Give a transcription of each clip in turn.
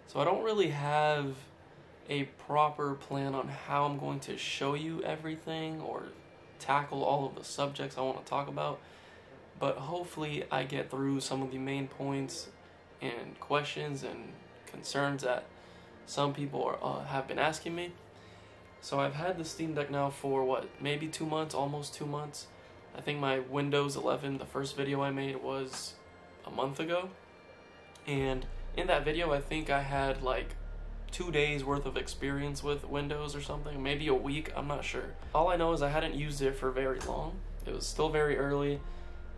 So I don't really have a proper plan on how I'm going to show you everything or tackle all of the subjects I want to talk about, but hopefully I get through some of the main points and questions and concerns that some people have been asking me. So I've had the Steam Deck now for what, maybe 2 months, almost 2 months. I think my Windows 11, the first video I made, was a month ago, and in that video I think I had like 2 days worth of experience with Windows or something, maybe a week, I'm not sure. All I know is I hadn't used it for very long. It was still very early,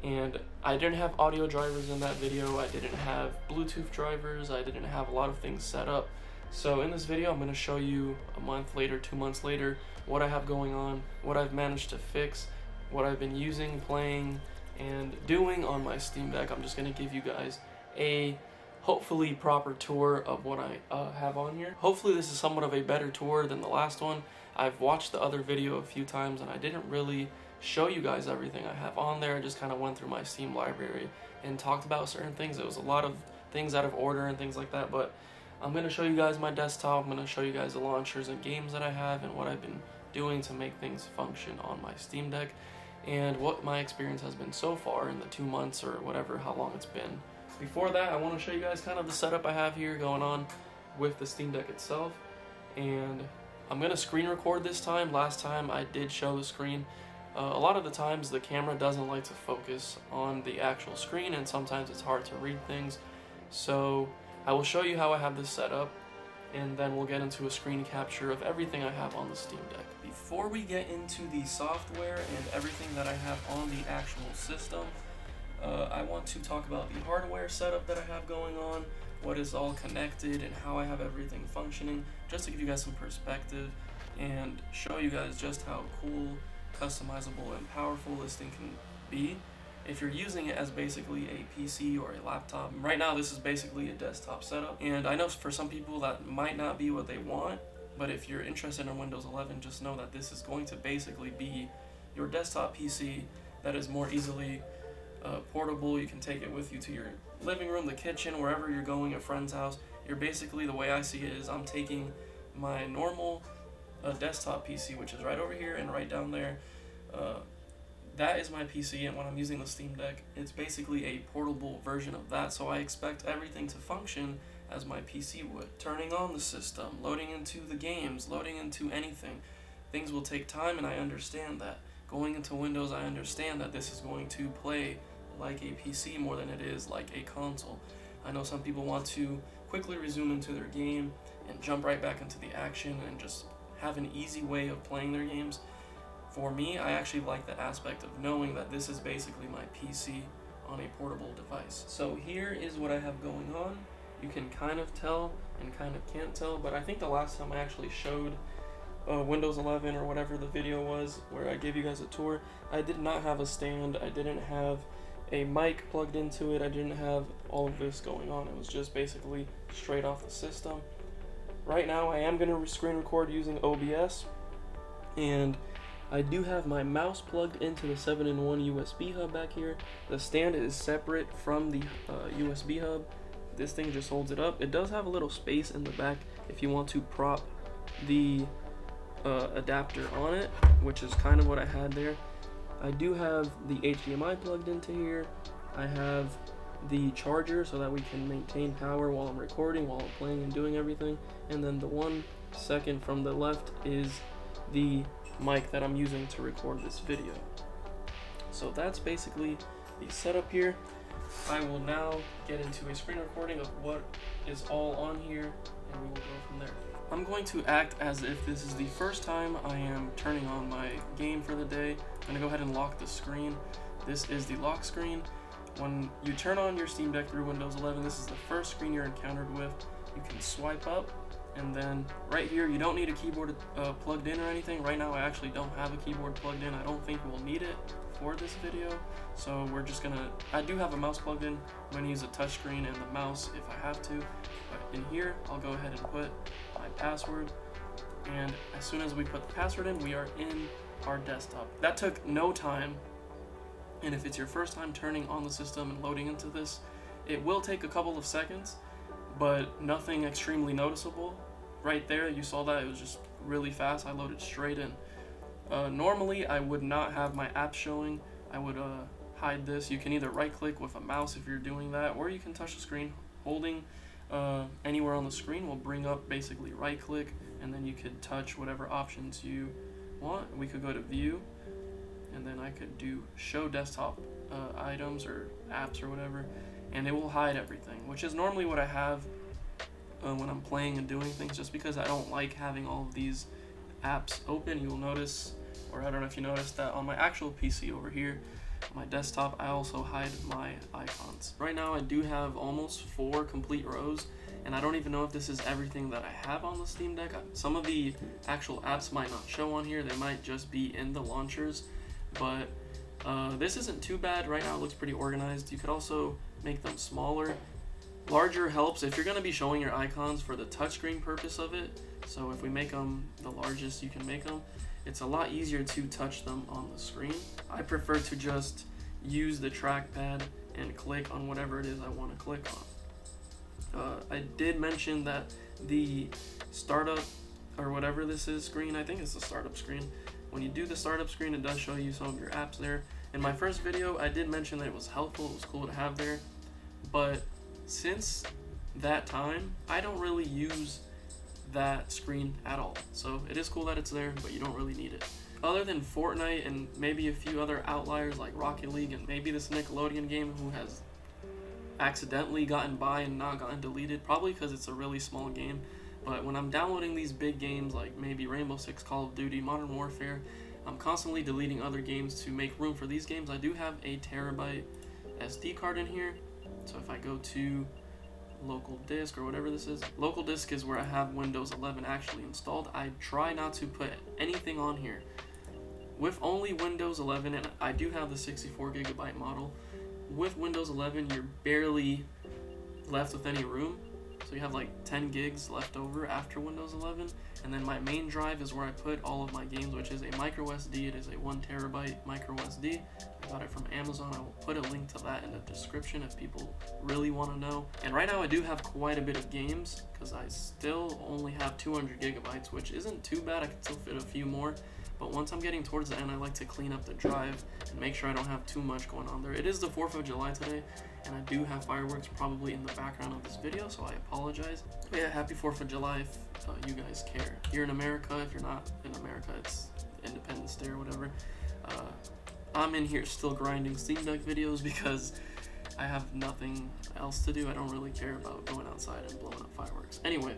and I didn't have audio drivers in that video, I didn't have Bluetooth drivers, I didn't have a lot of things set up. So in this video I'm going to show you a month later, 2 months later, what I have going on, what I've managed to fix, what I've been using, playing, and doing on my Steam Deck. I'm just going to give you guys a hopefully proper tour of what I have on here. Hopefully this is somewhat of a better tour than the last one. I've watched the other video a few times and I didn't really show you guys everything I have on there. I just kind of went through my Steam library and talked about certain things. It was a lot of things out of order and things like that, but I'm going to show you guys my desktop. I'm going to show you guys the launchers and games that I have and what I've been doing to make things function on my Steam Deck and what my experience has been so far in the 2 months or whatever, how long it's been. Before that, I want to show you guys kind of the setup I have here going on with the Steam Deck itself, and I'm going to screen record this time. Last time I did show the screen. A lot of the times the camera doesn't like to focus on the actual screen, and sometimes it's hard to read things, so I will show you how I have this set up, and then we'll get into a screen capture of everything I have on the Steam Deck. Before we get into the software and everything that I have on the actual system, I want to talk about the hardware setup that I have going on, what is all connected, and how I have everything functioning, just to give you guys some perspective and show you guys just how cool, customizable, and powerful this thing can be if you're using it as basically a PC or a laptop. Right now this is basically a desktop setup, and I know for some people that might not be what they want, but if you're interested in Windows 11, just know that this is going to basically be your desktop PC that is more easily portable. You can take it with you to your living room, the kitchen, wherever you're going, a friend's house. You're basically, the way I see it is, I'm taking my normal desktop PC, which is right over here and right down there. That is my PC, and when I'm using the Steam Deck, it's basically a portable version of that, so I expect everything to function as my PC would. Turning on the system, loading into the games, loading into anything. Things will take time, and I understand that. Going into Windows, I understand that this is going to play like a PC more than it is like a console. I know some people want to quickly resume into their game and jump right back into the action and just have an easy way of playing their games. For me, I actually like the aspect of knowing that this is basically my PC on a portable device. So here is what I have going on. You can kind of tell and kind of can't tell, but I think the last time I actually showed Windows 11 or whatever the video was where I gave you guys a tour, I did not have a stand, I didn't have a mic plugged into it, I didn't have all of this going on. It was just basically straight off the system. Right now I am going to screen record using OBS, and I do have my mouse plugged into the 7-in-1 USB hub back here. The stand is separate from the USB hub. This thing just holds it up. It does have a little space in the back if you want to prop the adapter on it, which is kind of what I had there. I do have the HDMI plugged into here. I have the charger so that we can maintain power while I'm recording, while I'm playing and doing everything. And then the 1 second from the left is the mic that I'm using to record this video. So that's basically the setup here. I will now get into a screen recording of what is all on here, and we will go from there. I'm going to act as if this is the first time I am turning on my game for the day. I'm going to go ahead and lock the screen. This is the lock screen. When you turn on your Steam Deck through Windows 11, this is the first screen you're encountered with. You can swipe up, and then right here, you don't need a keyboard plugged in or anything. Right now I actually don't have a keyboard plugged in. I don't think we'll need it for this video, so we're just gonna, I do have a mouse plugged in. I'm gonna use a touchscreen and the mouse if I have to, but in here I'll go ahead and put my password, and as soon as we put the password in, we are in our desktop. That took no time, and if it's your first time turning on the system and loading into this, it will take a couple of seconds, but nothing extremely noticeable. Right there, you saw that it was just really fast. I loaded straight in. Normally, I would not have my app showing. I would hide this. You can either right click with a mouse if you're doing that, or you can touch the screen. Holding anywhere on the screen will bring up basically right click, and then you could touch whatever options you want. We could go to view, and then I could do show desktop items or apps or whatever, and it will hide everything, which is normally what I have when I'm playing and doing things, just because I don't like having all of these apps open. You will notice, or I don't know if you noticed, that on my actual PC over here, my desktop, I also hide my icons. Right now I do have almost 4 complete rows, and I don't even know if this is everything that I have on the Steam Deck. Some of the actual apps might not show on here. They might just be in the launchers, but this isn't too bad. Right now it looks pretty organized. You could also make them smaller. Larger helps if you're going to be showing your icons for the touchscreen purpose of it. So if we make them the largest you can make them, it's a lot easier to touch them on the screen. I prefer to just use the trackpad and click on whatever it is I want to click on. I did mention that the startup, or whatever this is, screen, I think it's the startup screen. When you do the startup screen, it does show you some of your apps there. In my first video, I did mention that it was helpful, it was cool to have there, but since that time, I don't really use that screen at all. So it is cool that it's there, but you don't really need it. Other than Fortnite and maybe a few other outliers like Rocket League and maybe this Nickelodeon game who has accidentally gotten by and not gotten deleted, probably because it's a really small game. But when I'm downloading these big games like maybe Rainbow Six, Call of Duty, Modern Warfare, I'm constantly deleting other games to make room for these games. I do have a terabyte SD card in here. So if I go to local disk or whatever this is, local disk is where I have Windows 11 actually installed. I try not to put anything on here with only Windows 11, and I do have the 64GB model. With Windows 11, you're barely left with any room. So you have like 10 gigs left over after Windows 11, and then my main drive is where I put all of my games, which is a micro SD. It is a 1 terabyte micro SD. I got it from Amazon. I will put a link to that in the description if people really want to know. And right now I do have quite a bit of games because I still only have 200 gigabytes, which isn't too bad. I can still fit a few more. But once I'm getting towards the end, I like to clean up the drive and make sure I don't have too much going on there. It is the 4th of July today, and I do have fireworks probably in the background of this video, so I apologize. But yeah, happy 4th of July if you guys care. You're in America. If you're not in America, it's Independence Day or whatever. I'm in here still grinding Steam Deck videos because I have nothing else to do. I don't really care about going outside and blowing up fireworks. Anyway,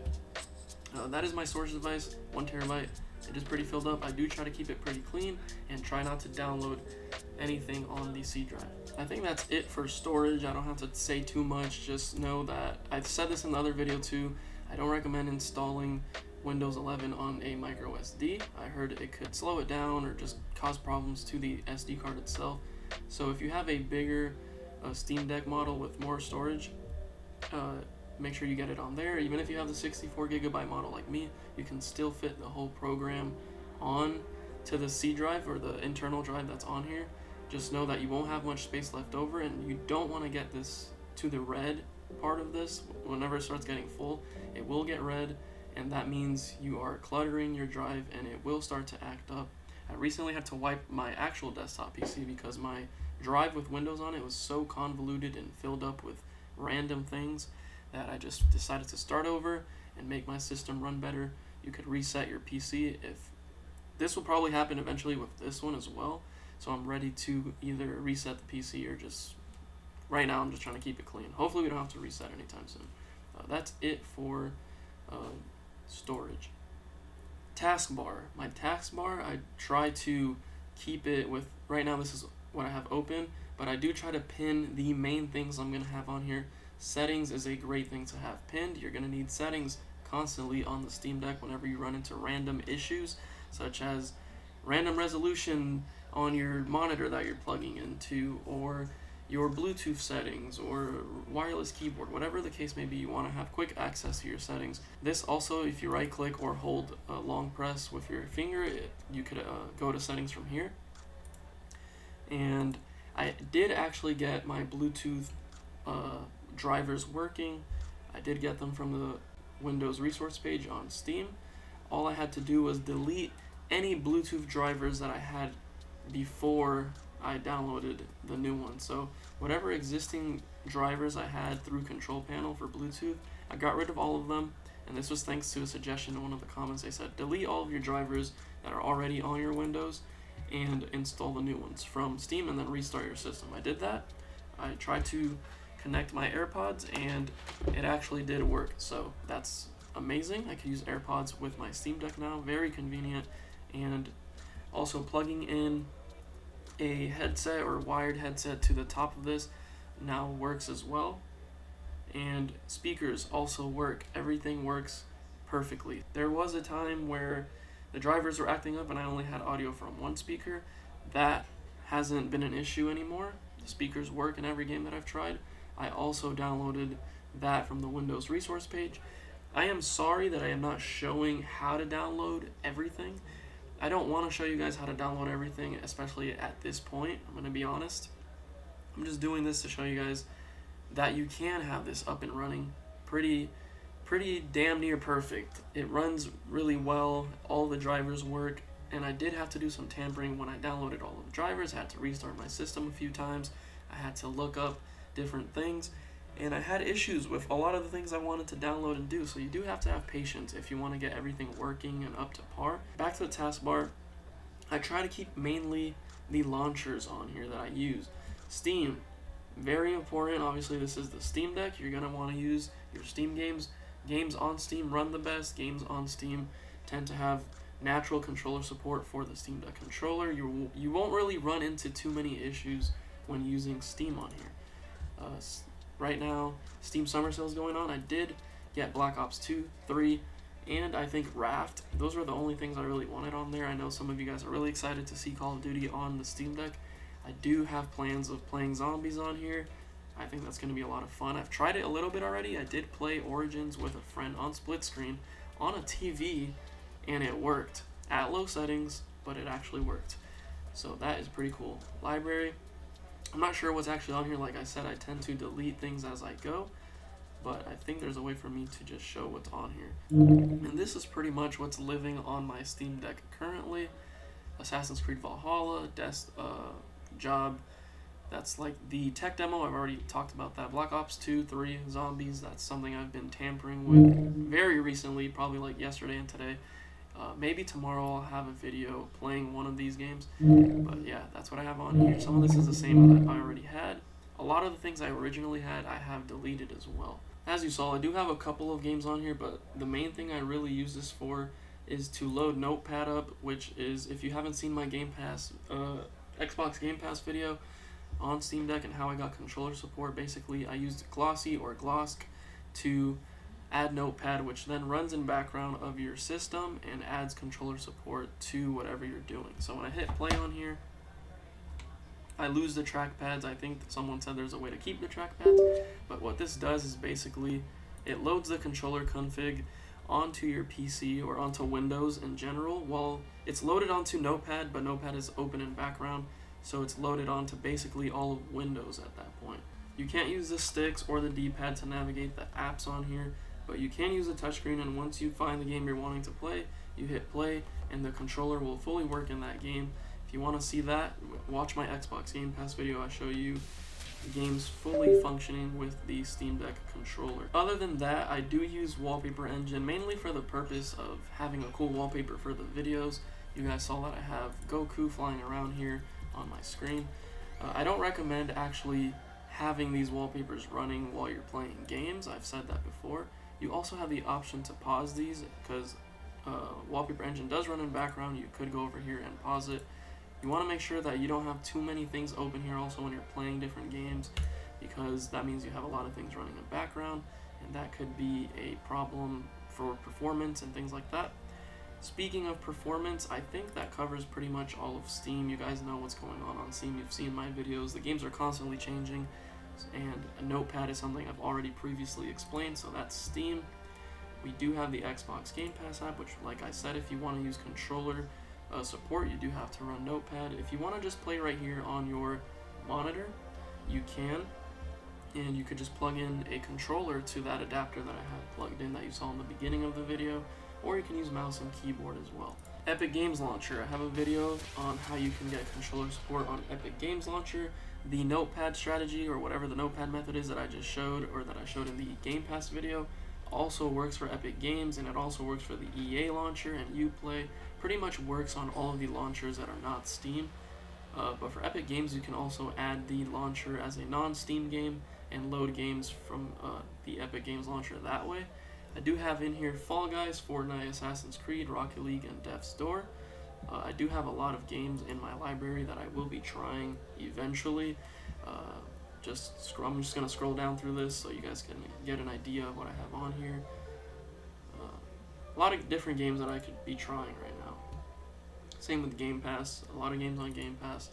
that is my storage device, 1 terabyte. It is pretty filled up. I do try to keep it pretty clean and try not to download anything on the C drive. I think that's it for storage. I don't have to say too much. Just know that I've said this in the other video too. I don't recommend installing Windows 11 on a micro SD. I heard it could slow it down or just cause problems to the SD card itself. So if you have a bigger Steam Deck model with more storage, make sure you get it on there. Even if you have the 64GB model like me, you can still fit the whole program on to the C drive or the internal drive that's on here. Just know that you won't have much space left over, and you don't want to get this to the red part of this. Whenever it starts getting full, it will get red, and that means you are cluttering your drive and it will start to act up. I recently had to wipe my actual desktop PC because my drive with Windows on it was so convoluted and filled up with random things that I just decided to start over and make my system run better. You could reset your PC. If this will probably happen eventually with this one as well, so I'm ready to either reset the PC or just, right now I'm just trying to keep it clean. Hopefully we don't have to reset anytime soon. That's it for storage. Taskbar. My taskbar, I try to keep it with, right now this is what I have open, but I do try to pin the main things I'm going to have on here. Settings is a great thing to have pinned. You're going to need settings constantly on the Steam Deck whenever you run into random issues, such as random resolution on your monitor that you're plugging into, or your Bluetooth settings, or wireless keyboard, whatever the case may be. You want to have quick access to your settings. This also, if you right click or hold a long press with your finger, you could go to settings from here. And I did actually get my Bluetooth drivers working. I did get them from the Windows resource page on Steam. All I had to do was delete any Bluetooth drivers that I had before I downloaded the new one. So whatever existing drivers I had through Control Panel for Bluetooth, I got rid of all of them, and this was thanks to a suggestion in one of the comments. They said delete all of your drivers that are already on your Windows and install the new ones from Steam and then restart your system. I did that. I tried to connect my AirPods and it actually did work, so that's amazing. I can use AirPods with my Steam Deck now, very convenient. And also plugging in a headset or wired headset to the top of this now works as well. And speakers also work. Everything works perfectly. There was a time where the drivers were acting up and I only had audio from one speaker. That hasn't been an issue anymore. The speakers work in every game that I've tried. I also downloaded that from the Windows resource page. I am sorry that I am not showing how to download everything. I don't want to show you guys how to download everything, especially at this point. I'm going to be honest. I'm just doing this to show you guys that you can have this up and running pretty damn near perfect. It runs really well, all the drivers work, and I did have to do some tampering when I downloaded all of the drivers. I had to restart my system a few times. I had to look up different things, and I had issues with a lot of the things I wanted to download and do, so you do have to have patience if you want to get everything working and up to par. Back to the taskbar, I try to keep mainly the launchers on here that I use. Steam, very important. Obviously this is the Steam Deck. You're going to want to use your Steam games. Games on Steam run the best. Games on Steam tend to have natural controller support for the Steam Deck controller. You won't really run into too many issues when using Steam on here. Right now, Steam Summer Sale is going on. I did get Black Ops 2, 3, and I think Raft. Those were the only things I really wanted on there. I know some of you guys are really excited to see Call of Duty on the Steam Deck. I do have plans of playing Zombies on here. I think that's going to be a lot of fun. I've tried it a little bit already. I did play Origins with a friend on split screen on a TV, and it worked at low settings, but it actually worked. So that is pretty cool. Library. I'm not sure what's actually on here. Like I said, I tend to delete things as I go, but I think there's a way for me to just show what's on here. And this is pretty much what's living on my Steam Deck currently. Assassin's Creed Valhalla, Job. That's like the tech demo. I've already talked about that. Black Ops 2, 3, Zombies. That's something I've been tampering with very recently, probably like yesterday and today. Maybe tomorrow I'll have a video playing one of these games. But yeah, that's what I have on here. Some of this is the same that I already had. A lot of the things I originally had, I have deleted as well. As you saw, I do have a couple of games on here, but the main thing I really use this for is to load Notepad up, which is, if you haven't seen my Game Pass, Xbox Game Pass video on Steam Deck and how I got controller support, basically I used Glossy or Glosk to add Notepad, which then runs in background of your system and adds controller support to whatever you're doing. So when I hit play on here, I lose the trackpads. I think that someone said there's a way to keep the trackpads, but what this does is basically it loads the controller config onto your PC or onto Windows in general. Well, it's loaded onto Notepad, but Notepad is open in background, so it's loaded onto basically all of Windows at that point. You can't use the sticks or the D-pad to navigate the apps on here, but you can use the touchscreen, and once you find the game you're wanting to play, you hit play, and the controller will fully work in that game. If you want to see that, watch my Xbox Game Pass video. I show you games fully functioning with the Steam Deck controller. Other than that, I do use Wallpaper Engine mainly for the purpose of having a cool wallpaper for the videos. You guys saw that I have Goku flying around here on my screen. I don't recommend actually having these wallpapers running while you're playing games. I've said that before. You also have the option to pause these because Wallpaper Engine does run in background. You could go over here and pause it. You want to make sure that you don't have too many things open here also when you're playing different games, because that means you have a lot of things running in background, and that could be a problem for performance and things like that. Speaking of performance, I think that covers pretty much all of Steam. You guys know what's going on Steam. You've seen my videos. The games are constantly changing, and a Notepad is something I've already previously explained, so that's Steam. We do have the Xbox Game Pass app, which, like I said, if you want to use controller support, you do have to run Notepad. If you want to just play right here on your monitor, you can. and you could just plug in a controller to that adapter that I have plugged in that you saw in the beginning of the video, or you can use mouse and keyboard as well. Epic Games Launcher. I have a video on how you can get controller support on Epic Games Launcher. The notepad strategy, or whatever the notepad method is that I just showed, or that I showed in the Game Pass video, also works for Epic Games, and it also works for the EA launcher and Uplay. Pretty much works on all of the launchers that are not Steam. But for Epic Games, you can also add the launcher as a non-Steam game and load games from the Epic Games launcher that way. I do have in here Fall Guys, Fortnite, Assassin's Creed, Rocket League, and Death's Door. I do have a lot of games in my library that I will be trying eventually. I'm just going to scroll down through this so you guys can get an idea of what I have on here. A lot of different games that I could be trying right now. Same with Game Pass. A lot of games on Game Pass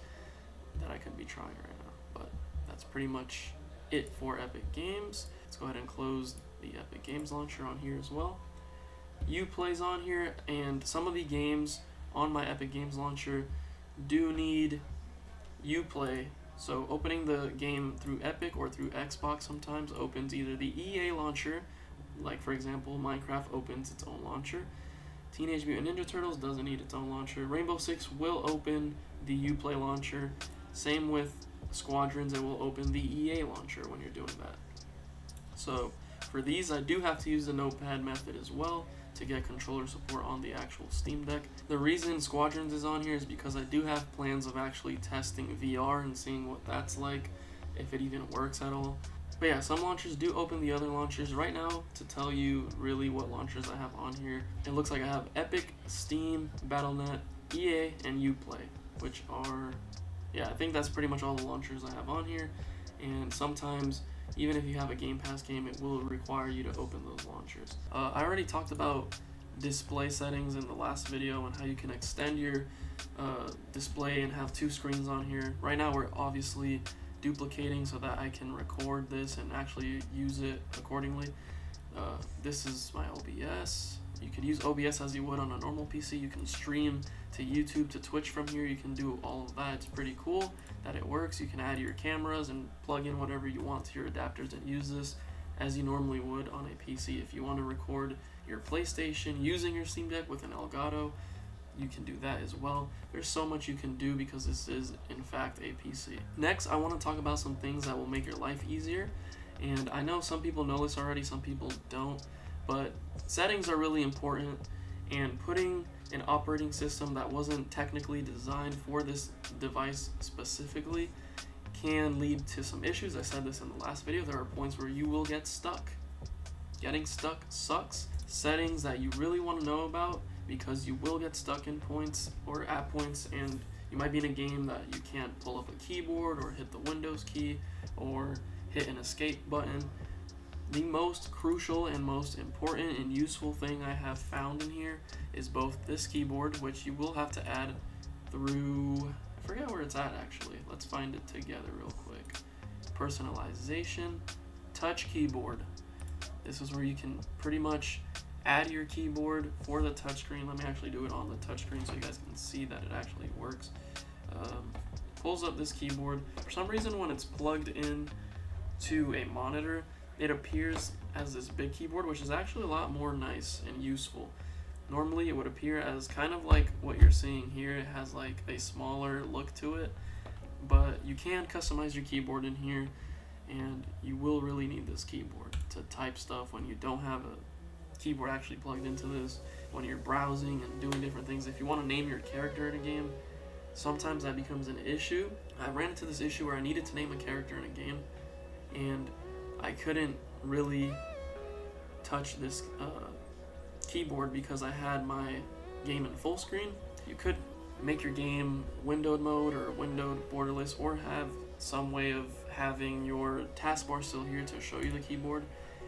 that I could be trying right now. But that's pretty much it for Epic Games. Let's go ahead and close the Epic Games launcher on here as well. Uplay's on here, and some of the games on my Epic Games launcher do need Uplay. So opening the game through Epic or through Xbox sometimes opens either the EA launcher, like for example Minecraft opens its own launcher. Teenage Mutant Ninja Turtles doesn't need its own launcher. Rainbow Six will open the Uplay launcher. Same with Squadrons, it will open the EA launcher when you're doing that. So for these, I do have to use the notepad method as well to get controller support on the actual Steam Deck. The reason Squadrons is on here is because I do have plans of actually testing VR and seeing what that's like, if it even works at all. But yeah, some launchers do open the other launchers. Right now, to tell you really what launchers I have on here, it looks like I have Epic, Steam, Battle.net, EA, and Uplay, which are, yeah, I think that's pretty much all the launchers I have on here. And sometimes, even if you have a Game Pass game, it will require you to open those launchers. I already talked about display settings in the last video and how you can extend your display and have two screens on here. Right now we're obviously duplicating so that I can record this and actually use it accordingly. This is my OBS. You could use OBS as you would on a normal PC. You can stream to YouTube, to Twitch from here. You can do all of that. It's pretty cool that it works. You can add your cameras and plug in whatever you want to your adapters and use this as you normally would on a PC. If you want to record your PlayStation using your Steam Deck with an Elgato, you can do that as well. There's so much you can do because this is in fact a PC. Next, I want to talk about some things that will make your life easier. And I know some people know this already, some people don't, but settings are really important, and putting an operating system that wasn't technically designed for this device specifically can lead to some issues. I said this in the last video. There are points where you will get stuck. Getting stuck sucks. Settings that you really want to know about, because you will get stuck in points or at points, and you might be in a game that you can't pull up a keyboard or hit the Windows key or hit an escape button. The most crucial and most important and useful thing I have found in here is both this keyboard, which you will have to add through, I forget where it's at actually. Let's find it together real quick. Personalization, touch keyboard. This is where you can pretty much add your keyboard for the touchscreen. Let me actually do it on the touchscreen so you guys can see that it actually works. Pulls up this keyboard. For some reason, when it's plugged in to a monitor, it appears as this big keyboard, which is actually a lot more nice and useful. Normally it would appear as kind of like what you're seeing here. It has like a smaller look to it, but you can customize your keyboard in here, and you will really need this keyboard to type stuff when you don't have a keyboard actually plugged into this, when you're browsing and doing different things. If you want to name your character in a game, sometimes that becomes an issue. I ran into this issue where I needed to name a character in a game, and I couldn't really touch this keyboard because I had my game in full screen. You could make your game windowed mode or windowed borderless, or have some way of having your taskbar still here to show you the keyboard,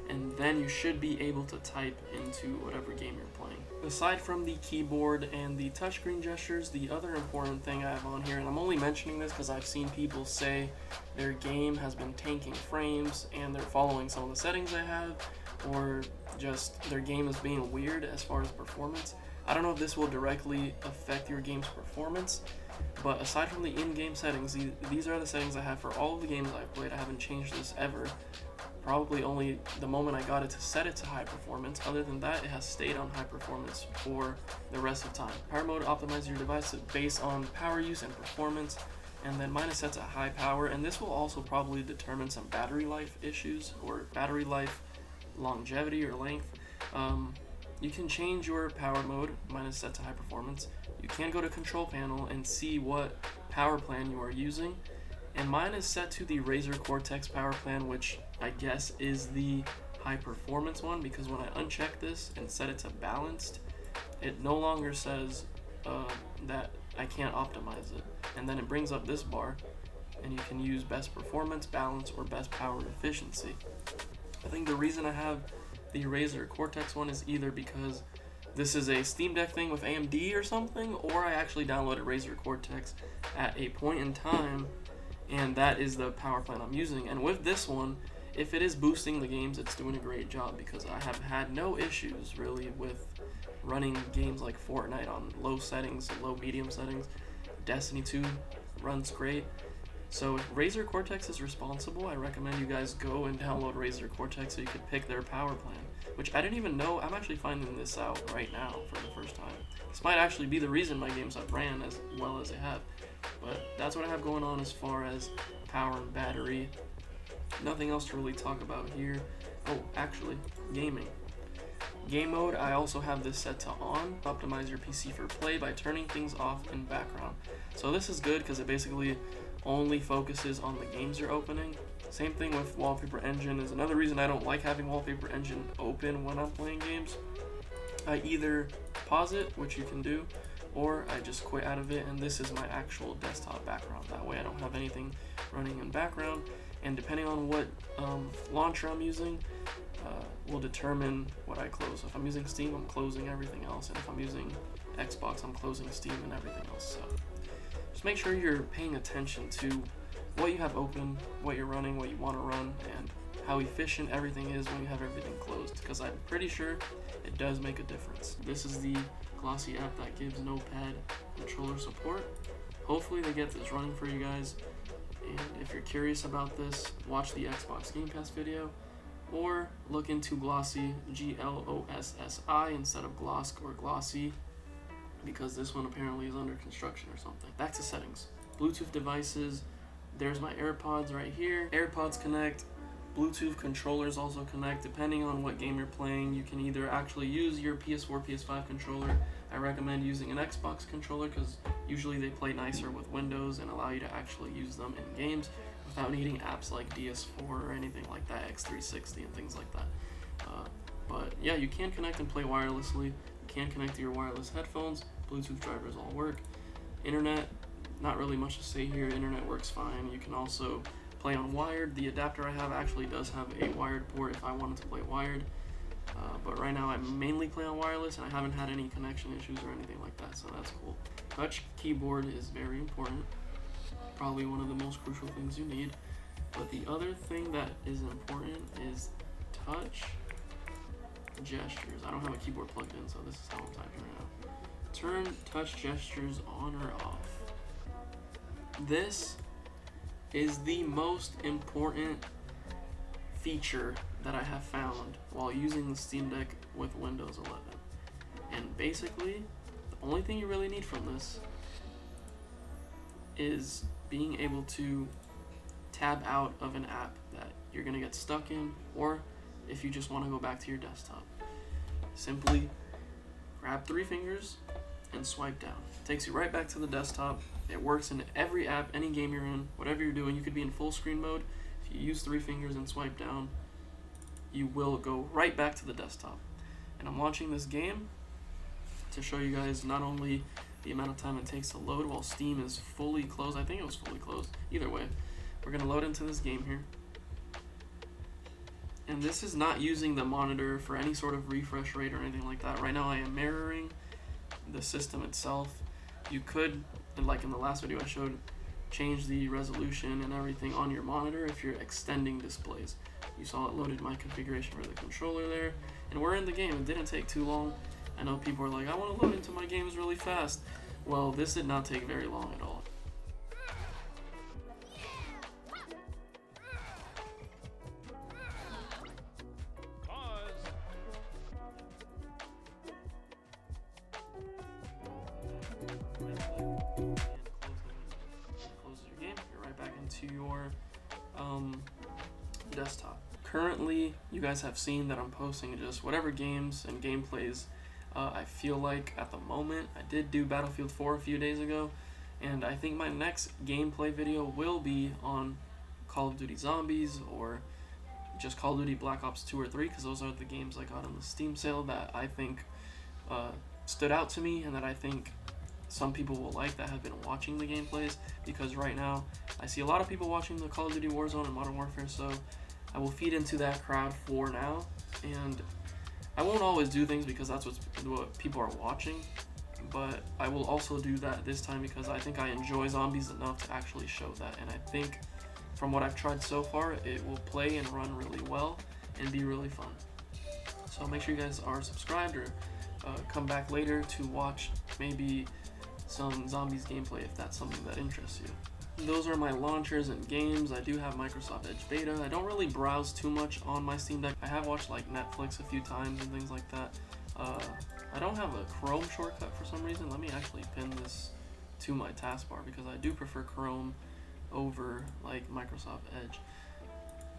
and then you should be able to type into whatever game you're playing. Aside from the keyboard and the touchscreen gestures, the other important thing I have on here, and I'm only mentioning this because I've seen people say their game has been tanking frames and they're following some of the settings I have, or just their game is being weird as far as performance. I don't know if this will directly affect your game's performance, but aside from the in-game settings, these are the settings I have for all of the games I've played. I haven't changed this ever. Probably only the moment I got it to set it to high performance. Other than that, it has stayed on high performance for the rest of time. Power mode optimizes your device based on power use and performance, and then mine is set to high power, and this will also probably determine some battery life issues or battery life longevity or length. You can change your power mode. Mine is set to high performance. You can go to control panel and see what power plan you are using, and mine is set to the Razer Cortex power plan, which I guess is the high performance one, because when I uncheck this and set it to balanced, it no longer says that I can't optimize it, and then it brings up this bar and you can use best performance, balance, or best power efficiency. I think the reason I have the Razer Cortex one is either because this is a Steam Deck thing with AMD or something, or I actually downloaded Razer Cortex at a point in time and that is the power plan I'm using. And with this one, if it is boosting the games, it's doing a great job, because I have had no issues really with running games like Fortnite on low settings, low medium settings. Destiny 2 runs great. So if Razer Cortex is responsible, I recommend you guys go and download Razer Cortex so you could pick their power plan, which I didn't even know. I'm actually finding this out right now for the first time. This might actually be the reason my games have ran as well as they have. But that's what I have going on as far as power and battery. Nothing else to really talk about here. Oh, actually, gaming. Game mode, I also have this set to on. Optimize your PC for play by turning things off in background. So this is good because it basically only focuses on the games you're opening. Same thing with Wallpaper Engine is another reason I don't like having Wallpaper Engine open when I'm playing games. I either pause it, which you can do, or I just quit out of it, and this is my actual desktop background. That way I don't have anything running in background, and depending on what launcher I'm using, will determine what I close. So if I'm using Steam, I'm closing everything else, and if I'm using Xbox, I'm closing Steam and everything else. So just make sure you're paying attention to what you have open, what you're running, what you want to run, and how efficient everything is when you have everything closed, because I'm pretty sure it does make a difference. This is the Glossy app that gives no-pad controller support. Hopefully they get this running for you guys, and if you're curious about this, watch the Xbox Game Pass video, or look into Glossy, Glossi, instead of Glosk or Glossy, because this one apparently is under construction or something. Back to settings. Bluetooth devices, there's my AirPods right here. AirPods connect, Bluetooth controllers also connect. Depending on what game you're playing, you can either actually use your PS4, PS5 controller. I recommend using an Xbox controller because usually they play nicer with Windows and allow you to actually use them in games without needing apps like DS4 or anything like that, X360 and things like that. But yeah, you can connect and play wirelessly. You can connect to your wireless headphones. Bluetooth drivers all work. Internet, not really much to say here. Internet works fine. You can also play on wired. The adapter I have actually does have a wired port if I wanted to play wired. But right now I mainly play on wireless and I haven't had any connection issues or anything like that, so that's cool. Touch keyboard is very important. Probably one of the most crucial things you need. But the other thing that is important is touch gestures. I don't have a keyboard plugged in, so this is how I'm typing right now. Turn touch gestures on or off. This is the most important feature that I have found while using the Steam Deck with Windows 11. And basically, the only thing you really need from this is being able to tab out of an app that you're gonna get stuck in, or if you just want to go back to your desktop. Simply grab 3 fingers and swipe down. It takes you right back to the desktop. It works in every app, any game you're in, whatever you're doing. You could be in full screen mode. If you use 3 fingers and swipe down, you will go right back to the desktop. And I'm launching this game to show you guys not only the amount of time it takes to load while Steam is fully closed. I think it was fully closed. Either way, we're gonna load into this game here. And this is not using the monitor for any sort of refresh rate or anything like that. Right now I am mirroring the system itself. You could, like in the last video I showed, change the resolution and everything on your monitor if you're extending displays. You saw it loaded my configuration for the controller there, and we're in the game. It didn't take too long. I know people are like, I want to load into my games really fast. Well, this did not take very long at all. Closes your game, you're right back into your desktop. Currently, you guys have seen that I'm posting just whatever games and gameplays I feel like at the moment. I did do Battlefield 4 a few days ago, and I think my next gameplay video will be on Call of Duty Zombies or just Call of Duty Black Ops 2 or 3, because those are the games I got on the Steam sale that I think stood out to me and that I think some people will like that have been watching the gameplays, because right now I see a lot of people watching the Call of Duty Warzone and Modern Warfare, so I will feed into that crowd for now. And I won't always do things because that's what people are watching, but I will also do that this time because I think I enjoy zombies enough to actually show that, and I think from what I've tried so far, it will play and run really well and be really fun. So make sure you guys are subscribed, or come back later to watch maybe some zombies gameplay if that's something that interests you. Those are my launchers and games. I do have Microsoft Edge Beta. I don't really browse too much on my Steam Deck. I have watched like Netflix a few times and things like that. I don't have a Chrome shortcut for some reason. Let me actually pin this to my taskbar because I do prefer Chrome over like Microsoft Edge.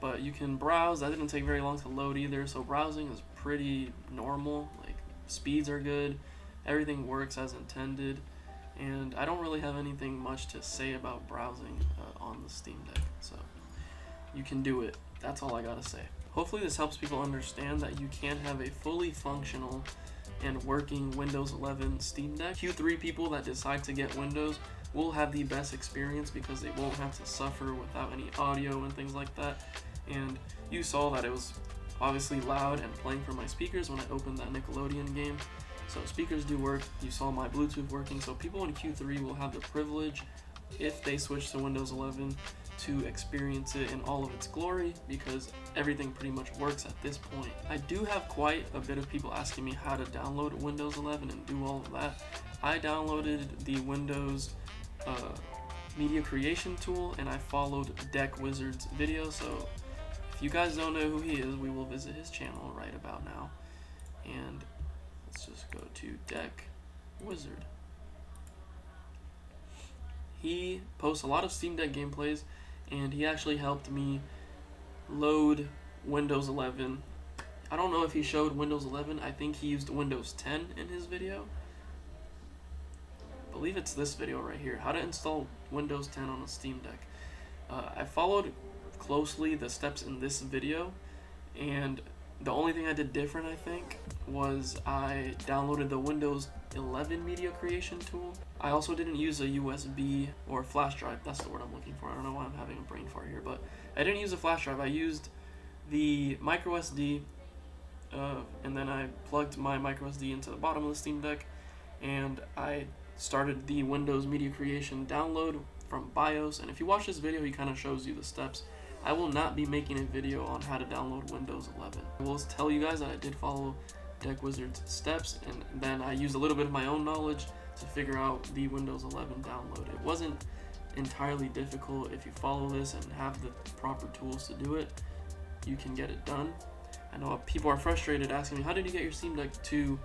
But you can browse. That didn't take very long to load either, so browsing is pretty normal. Like, speeds are good, everything works as intended, and I don't really have anything much to say about browsing on the Steam Deck, so you can do it. That's all I gotta say. Hopefully this helps people understand that you can have a fully functional and working Windows 11 Steam Deck. Q3 people that decide to get Windows will have the best experience because they won't have to suffer without any audio and things like that. And you saw that it was obviously loud and playing from my speakers when I opened that Nickelodeon game. So speakers do work. You saw my Bluetooth working. So people in Q3 will have the privilege, if they switch to Windows 11, to experience it in all of its glory, because everything pretty much works at this point. I do have quite a bit of people asking me how to download Windows 11 and do all of that. I downloaded the Windows media creation tool, and I followed Deck Wizard's video. So if you guys don't know who he is, we will visit his channel right about now. And let's just go to Deck Wizard. He posts a lot of Steam Deck gameplays, and he actually helped me load Windows 11. I don't know if he showed Windows 11. I think he used Windows 10 in his video. I believe it's this video right here, how to install Windows 10 on a Steam Deck. I followed closely the steps in this video, and the only thing I did different, I think, was I downloaded the Windows 11 media creation tool. I also didn't use a USB or flash drive. That's the word I'm looking for. I don't know why I'm having a brain fart here, but I didn't use a flash drive. I used the micro SD, and then I plugged my micro SD into the bottom of the Steam Deck, and I started the Windows media creation download from BIOS. And if you watch this video, he kind of shows you the steps. I will not be making a video on how to download Windows 11. I will tell you guys that I did follow Deck Wizard's steps, and then I used a little bit of my own knowledge to figure out the Windows 11 download. It wasn't entirely difficult. If you follow this and have the proper tools to do it, you can get it done. I know people are frustrated asking me, how did you get your Steam Deck to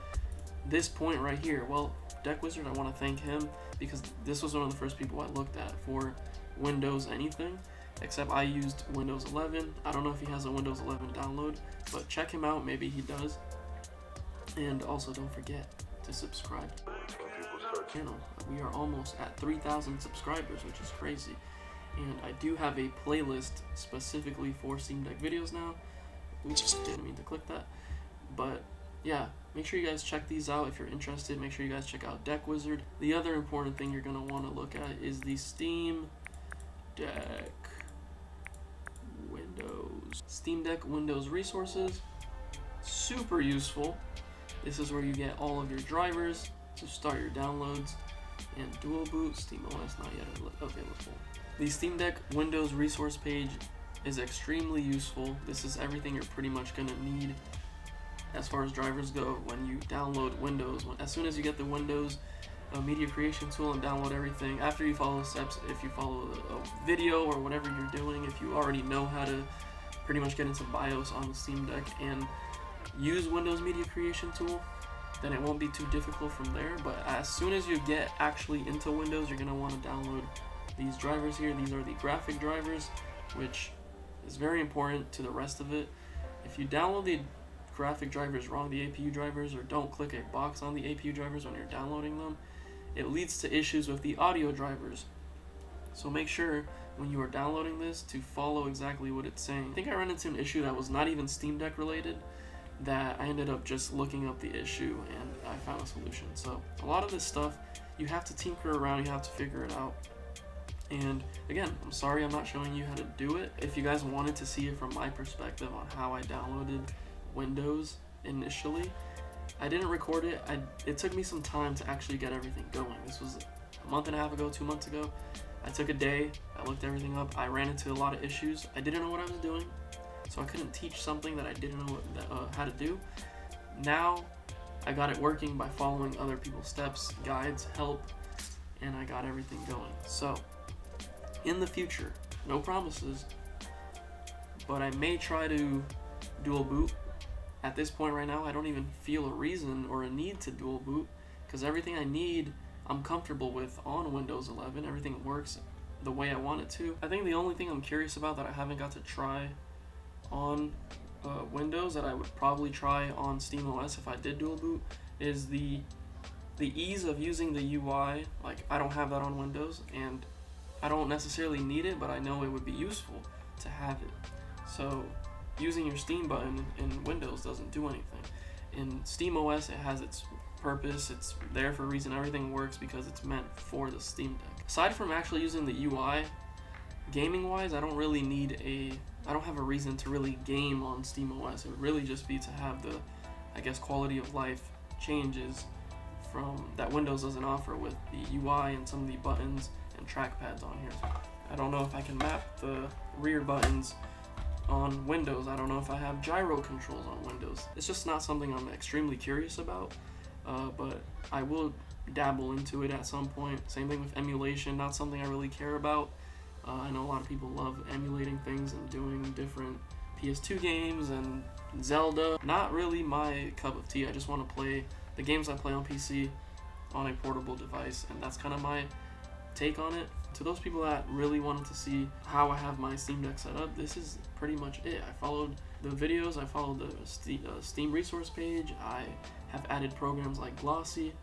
this point right here? Well, Deck Wizard, I want to thank him, because this was one of the first people I looked at for Windows anything, except I used Windows 11. I don't know if he has a Windows 11 download, but check him out, maybe he does. And also don't forget to subscribe to our channel. We are almost at 3,000 subscribers, which is crazy. And I do have a playlist specifically for Steam Deck videos now. Oops, didn't mean to click that. But yeah, make sure you guys check these out if you're interested. Make sure you guys check out Deck Wizard. The other important thing you're going to want to look at is the Steam Deck Windows. Steam Deck Windows resources. Super useful. This is where you get all of your drivers to start your downloads, and dual boot. SteamOS not yet available. The Steam Deck Windows resource page is extremely useful. This is everything you're pretty much going to need as far as drivers go when you download Windows. As soon as you get the Windows media creation tool and download everything, after you follow the steps, if you follow a video or whatever you're doing, if you already know how to pretty much get into BIOS on the Steam Deck and use Windows media creation tool, then it won't be too difficult from there. But as soon as you get actually into Windows, you're going to want to download these drivers here. These are the graphic drivers, which is very important to the rest of it. If you download the graphic drivers wrong, the APU drivers, or don't click a box on the APU drivers when you're downloading them, it leads to issues with the audio drivers. So make sure when you are downloading this to follow exactly what it's saying. I think I ran into an issue that was not even Steam Deck related, that I ended up just looking up the issue and I found a solution. So a lot of this stuff you have to tinker around, you have to figure it out. And again, I'm sorry I'm not showing you how to do it. If you guys wanted to see it from my perspective on how I downloaded Windows initially, I didn't record it. It took me some time to actually get everything going. This was a month and a half ago, 2 months ago. I took a day, I looked everything up, I ran into a lot of issues. I didn't know what I was doing, so I couldn't teach something that I didn't know how to do. Now, I got it working by following other people's steps, guides, help, and I got everything going. So, in the future, no promises, but I may try to dual boot. At this point right now, I don't even feel a reason or a need to dual boot, because everything I need, I'm comfortable with on Windows 11. Everything works the way I want it to. I think the only thing I'm curious about that I haven't got to try on Windows, that I would probably try on SteamOS if I did dual boot, is the ease of using the UI. Like, I don't have that on Windows, and I don't necessarily need it, but I know it would be useful to have it. So using your Steam button in Windows doesn't do anything. In SteamOS, it has its purpose, it's there for a reason, everything works because it's meant for the Steam Deck. Aside from actually using the UI, gaming wise, I don't have a reason to really game on SteamOS. It would really just be to have the, I guess, quality of life changes from that Windows doesn't offer with the UI and some of the buttons and trackpads on here. I don't know if I can map the rear buttons on Windows. I don't know if I have gyro controls on Windows. It's just not something I'm extremely curious about, but I will dabble into it at some point. Same thing with emulation, not something I really care about. I know a lot of people love emulating things and doing different PS2 games and Zelda. Not really my cup of tea. I just want to play the games I play on PC on a portable device, and that's kind of my take on it. To those people that really wanted to see how I have my Steam Deck set up, this is pretty much it. I followed the videos, I followed the Steam resource page, I have added programs like Glossy,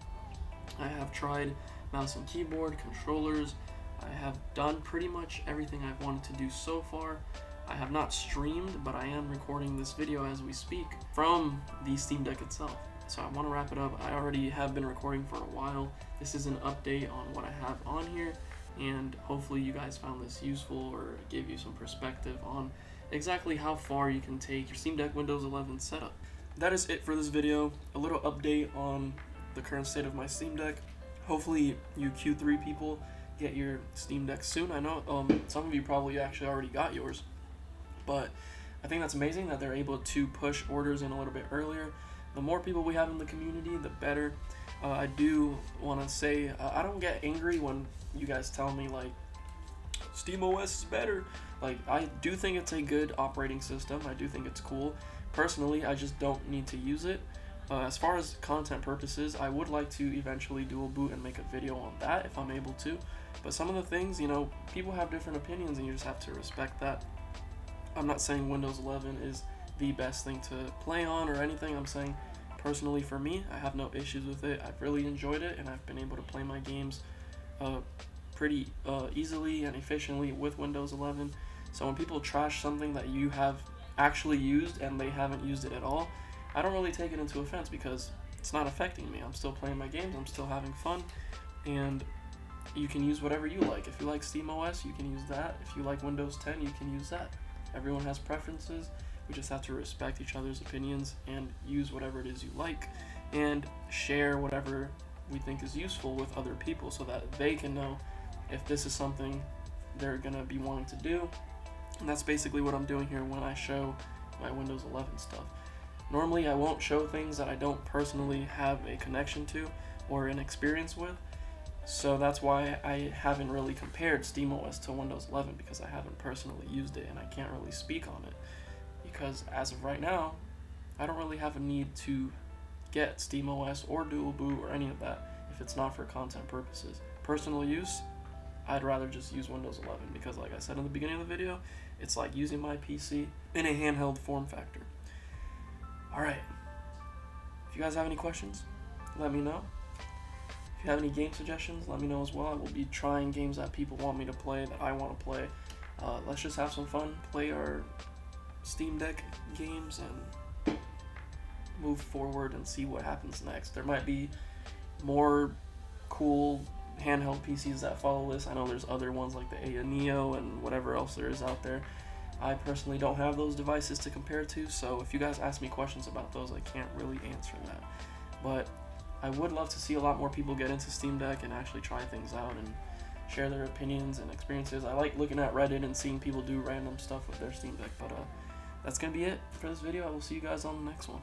I have tried mouse and keyboard, controllers, I have done pretty much everything I've wanted to do so far. I have not streamed, but I am recording this video as we speak from the Steam Deck itself. So I want to wrap it up. I already have been recording for a while. This is an update on what I have on here, and hopefully you guys found this useful or gave you some perspective on exactly how far you can take your Steam Deck Windows 11 setup. That is it for this video. A little update on the current state of my Steam Deck. Hopefully you Q3 people get your Steam Deck soon. I know some of you probably actually already got yours, but I think that's amazing that they're able to push orders in a little bit earlier. The more people we have in the community, the better. I do want to say, I don't get angry when you guys tell me like SteamOS is better. Like, I do think it's a good operating system. I do think it's cool. Personally, I just don't need to use it. As far as content purposes, I would like to eventually dual boot and make a video on that if I'm able to. But some of the things, you know, people have different opinions and you just have to respect that. I'm not saying Windows 11 is the best thing to play on or anything. I'm saying personally for me, I have no issues with it. I've really enjoyed it, and I've been able to play my games pretty easily and efficiently with Windows 11. So when people trash something that you have actually used and they haven't used it at all, I don't really take it into offense because it's not affecting me. I'm still playing my games, I'm still having fun, and you can use whatever you like. If you like SteamOS, you can use that. If you like Windows 10, you can use that. Everyone has preferences. We just have to respect each other's opinions and use whatever it is you like, and share whatever we think is useful with other people so that they can know if this is something they're gonna be wanting to do. And that's basically what I'm doing here when I show my Windows 11 stuff. Normally I won't show things that I don't personally have a connection to or an experience with, so that's why I haven't really compared SteamOS to Windows 11, because I haven't personally used it and I can't really speak on it, because as of right now I don't really have a need to get SteamOS or Dual Boot or any of that if it's not for content purposes. Personal use, I'd rather just use Windows 11, because like I said in the beginning of the video, it's like using my PC in a handheld form factor. Alright, if you guys have any questions, let me know. If you have any game suggestions, let me know as well. I will be trying games that people want me to play, that I want to play. Let's just have some fun, play our Steam Deck games, and move forward and see what happens next. There might be more cool handheld PCs that follow this. I know there's other ones like the Aya Neo and whatever else there is out there. I personally don't have those devices to compare to, so if you guys ask me questions about those, I can't really answer that. But I would love to see a lot more people get into Steam Deck and actually try things out and share their opinions and experiences. I like looking at Reddit and seeing people do random stuff with their Steam Deck. But that's going to be it for this video. I will see you guys on the next one.